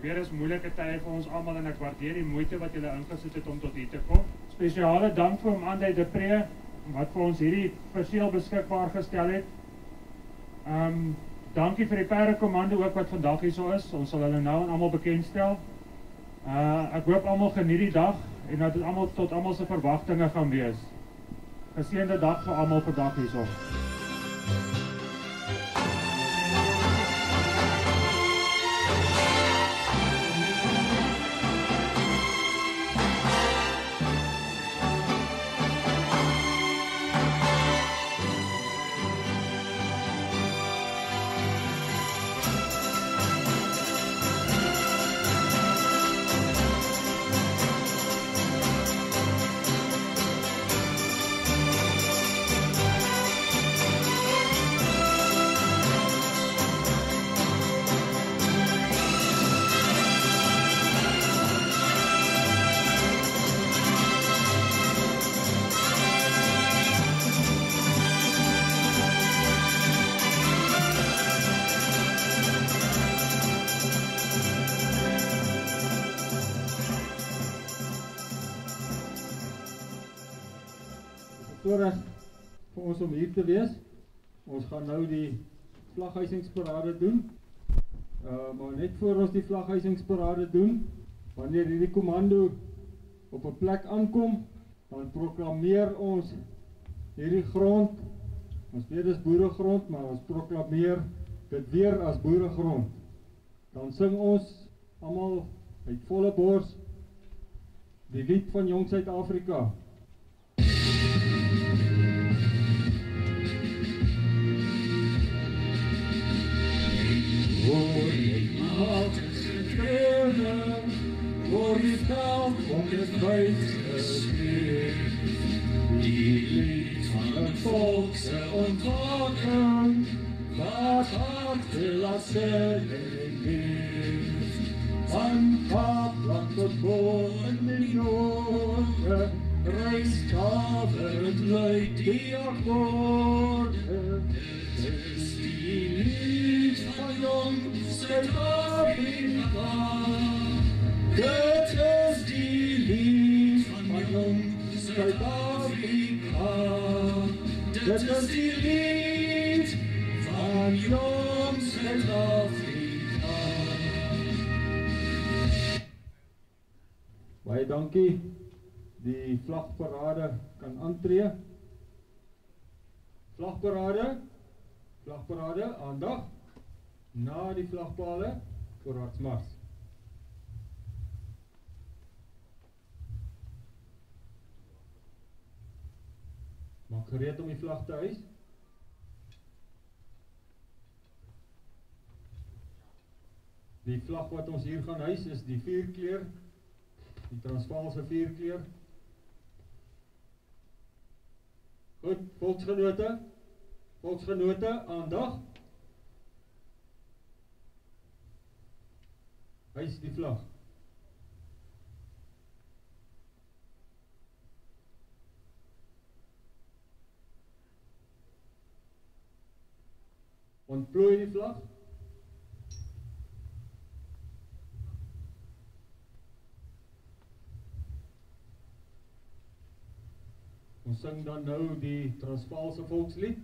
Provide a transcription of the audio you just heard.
weet is moeilike tye vir ons almal en ek waardeer die moeite wat julle ingesit het om tot hier te kom. Spesiale dank vir Amanda de Pre wat vir ons hierdie perseel beskikbaar gestel het. Dankie vir die perdekommando ook wat vandag hier so is. Ons sal hulle nou en almal bekendstel. Ek hoop almal geniet die dag en dat dit almal tot almal se verwagtinge gaan wees. Geseënde dag vir almal vandag hierso. Voorreg vir ons om hier te wees. Ons gaan nou die vlaghuisingsparade doen. Maar net voor ons die vlaghuisingsparade doen, wanneer hierdie kommando op 'n plek aankom, dan proklameer ons hierdie grond. Ons weet dis boeregrond, maar ons proklameer dit weer as boeregrond. Dan sing ons almal uit volle bors die lied van Jong Suid-Afrika. Hoor jy maatgetreden, hoor die veld om het buit gespeel. Die lied van een volkse ontwaken, wat harte laat stellen leef. Van Kaapland tot Boon in Noorde, reis daverend luid die akkoorde. Het is die lied van Jong Suid-Afrika. Dit is die lied van Jong Suid-Afrika. Dit is die lied van Jong Suid-Afrika. Baie dankie. Die vlagparade kan aantree. Vlagparade, aandag. Na die vlagpale, voorwaartsmars. Maak gereed om die vlag te hys. Die vlag wat ons hier gaan hys is die vierkleur, die Transvaalse vierkleur. Goed, volksgenote, aandag. Hys die vlag. Ontplooi die vlag. Ons sing dan nou die Transvaalse volkslied.